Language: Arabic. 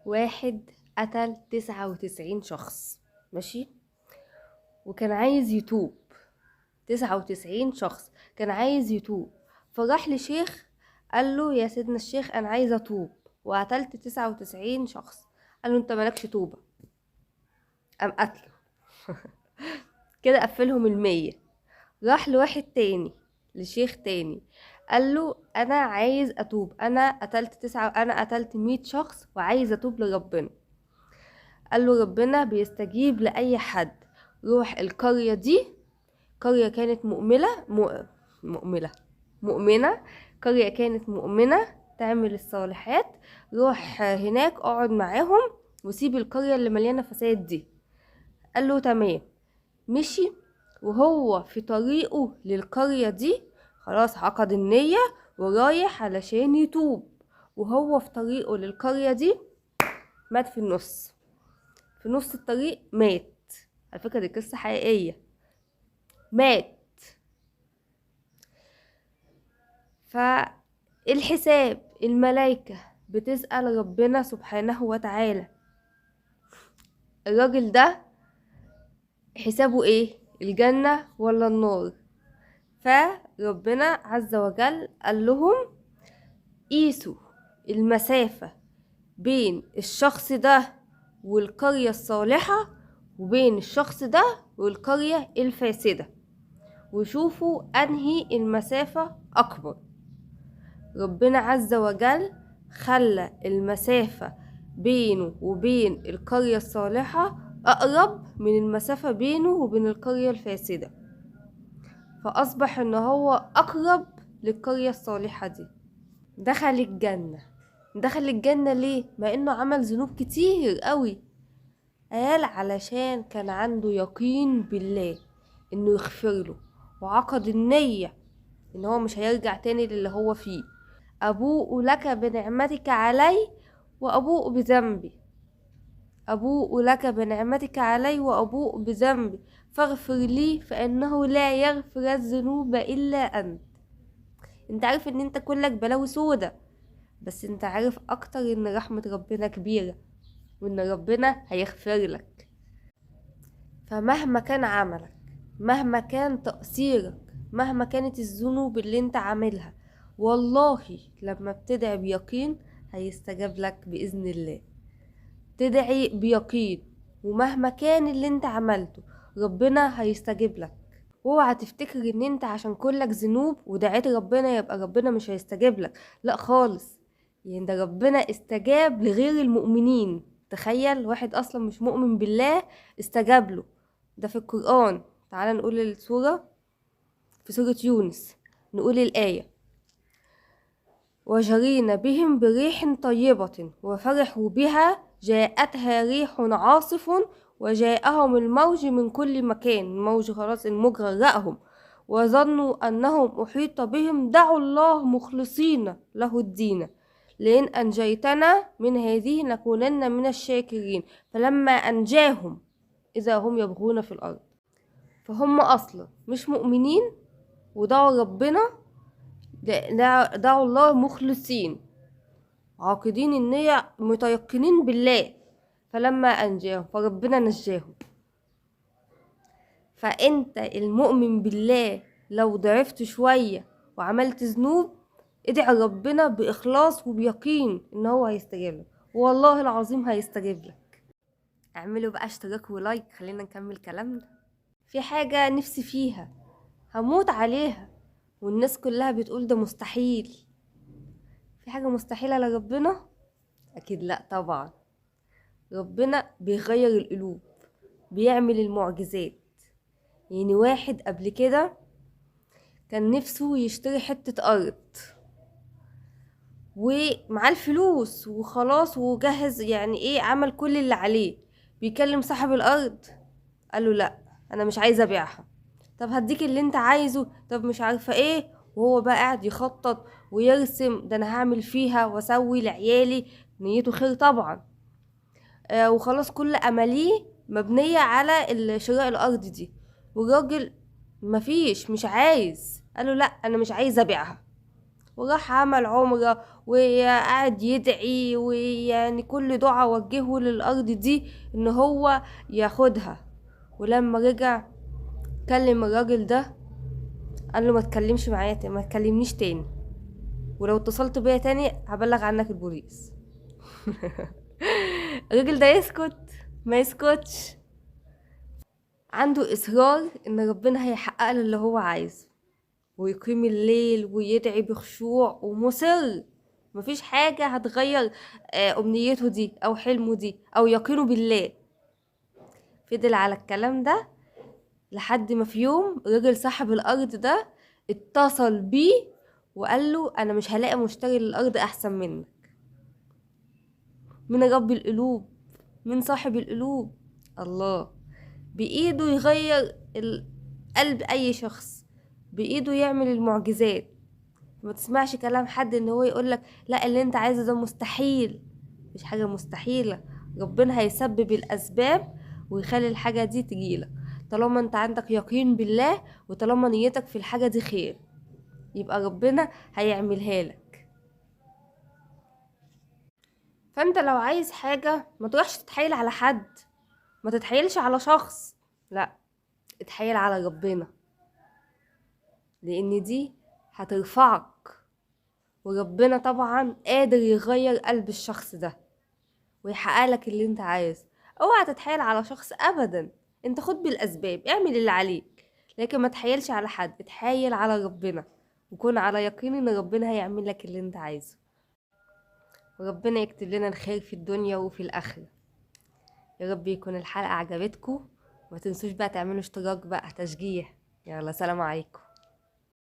واحد قتل 99 شخص، ماشي، وكان عايز يتوب. 99 شخص كان عايز يتوب، فراح لشيخ قال له يا سيدنا الشيخ انا عايز اتوب وقتلت 99 شخص. قال له انت مالكش توبة، قام قتله. كده قفلهم 100. راح لواحد تاني، لشيخ تاني، قال له انا عايز اتوب، انا قتلت 100 شخص وعايز اتوب لربنا. قال له ربنا بيستجيب لأي حد، روح القرية دي، قرية كانت مؤمنة، قرية كانت مؤمنة تعمل الصالحات، روح هناك اقعد معاهم وسيب القرية اللي مليانة فساد دي. قال له تمام. مشي، وهو في طريقه للقرية دي خلاص عقد النية ورايح علشان يتوب، وهو في طريقه للقرية دي مات في نص الطريق مات. على فكرة دي قصة حقيقية، مات. فالحساب الملائكة بتسأل ربنا سبحانه وتعالى الراجل ده حسابه ايه، الجنة ولا النار؟ فربنا عز وجل قال لهم قيسوا المسافة بين الشخص ده والقرية الصالحة وبين الشخص ده والقرية الفاسدة، وشوفوا أنهي المسافة أكبر. ربنا عز وجل خلى المسافة بينه وبين القرية الصالحة أقرب من المسافة بينه وبين القرية الفاسدة، فأصبح إن هو أقرب للقرية الصالحة دي. دخل الجنة ليه؟ مع إنه عمل ذنوب كتير قوي. قال علشان كان عنده يقين بالله إنه يغفر له، وعقد النية إن هو مش هيرجع تاني للي هو فيه. أبوء لك بنعمتك علي وأبوء بذنبي، أبوء لك بنعمتك علي وأبوء بذنبي فاغفر لي فإنه لا يغفر الذنوب إلا أنت. انت عارف ان انت كلك بلاوي سودة، بس انت عارف اكتر ان رحمة ربنا كبيرة وان ربنا هيغفر لك. فمهما كان عملك، مهما كان تقصيرك، مهما كانت الذنوب اللي انت عاملها، والله لما بتدعي بيقين هيستجاب لك بإذن الله. تدعي بيقين، ومهما كان اللي انت عملته ربنا هيستجيب لك. واوعى تفتكر ان انت عشان كلك ذنوب ودعيت ربنا يبقى ربنا مش هيستجيب لك، لا خالص. يعني ده ربنا استجاب لغير المؤمنين. تخيل واحد اصلا مش مؤمن بالله استجاب له، ده في القرآن. تعال نقول السورة، في سورة يونس، نقول الآية: وجرين بهم بريح طيبة وفرحوا بها جاءتها ريح عاصف وجاءهم الموج من كل مكان. الموج خلاص الموج غرقهم، وظنوا أنهم أحيط بهم دعوا الله مخلصين له الدين لئن أنجيتنا من هذه لنكونن من الشاكرين فلما أنجاهم إذا هم يبغون في الأرض. فهم أصلا مش مؤمنين ودعوا ربنا، دعوا الله مخلصين عاقدين النية متيقنين بالله، فلما أنجاهم فربنا نجاهم. فأنت المؤمن بالله لو ضعفت شوية وعملت ذنوب ادعي ربنا بإخلاص وبيقين إن هو هيستجيب لك، والله العظيم هيستجيب لك. اعملوا بقى اشتراك ولايك، خلينا نكمل كلامنا. في حاجة نفسي فيها هموت عليها والناس كلها بتقول ده مستحيل. في حاجة مستحيلة لربنا؟ أكيد لأ طبعا. ربنا بيغير القلوب، بيعمل المعجزات. يعني واحد قبل كده كان نفسه يشتري حتة أرض ومعاه الفلوس وخلاص وجهز، يعني ايه، عمل كل اللي عليه. بيكلم صاحب الأرض قاله لأ أنا مش عايزة أبيعها. طب هديك اللي انت عايزه، طب مش عارفة ايه. وهو بقى قاعد يخطط ويرسم، ده انا هعمل فيها واسوي لعيالي، نيته خير طبعا. وخلاص كل اماليه مبنية على شراء الارض دي. والراجل مفيش، مش عايز، قاله لا انا مش عايز ابيعها. وراح عمل عمرة وقعد يدعي، ويعني كل دعاء وجهه للأرض دي إن هو ياخدها. ولما رجع كلم الراجل ده، قال له ما تكلمش معايا ما تكلمنيش تاني، ولو اتصلت بيا تاني هبلغ عنك البوليس. الراجل ده يسكت؟ ما يسكتش، عنده إصرار إن ربنا هيحقق له اللي هو عايزه، ويقيم الليل ويدعي بخشوع ومصر. مفيش حاجة هتغير أمنيته دي أو حلمه دي أو يقينه بالله. فضل على الكلام ده لحد ما في يوم الراجل صاحب الأرض ده اتصل بيه وقال له أنا مش هلاقي مشتري للأرض أحسن منك. من رب القلوب، من صاحب القلوب، الله بإيده يغير قلب أي شخص، بإيده يعمل المعجزات. ما تسمعش كلام حد ان هو يقولك لا اللي انت عايزه ده مستحيل. مش حاجة مستحيلة، ربنا هيسبب الأسباب ويخلي الحاجة دي تجيلك، طالما انت عندك يقين بالله وطالما نيتك في الحاجة دي خير يبقى ربنا هيعملها لك. فانت لو عايز حاجة ما تروحش تتحايل على حد، ما تتحايلش على شخص، لا اتحايل على ربنا، لان دي هترفعك، وربنا طبعا قادر يغير قلب الشخص ده ويحقق لك اللي انت عايز. اوعى تتحايل على شخص ابدا، انت خد بالاسباب، اعمل اللي عليك، لكن ما تحايلش على حد، اتحايل على ربنا وكون على يقين ان ربنا هيعمل لك اللي انت عايزه. وربنا يكتب لنا الخير في الدنيا وفي الاخره. يا رب يكون الحلقه عجبتكم، وما تنسوش بقى تعملوا اشتراك بقى تشجيع. يلا سلام عليكم.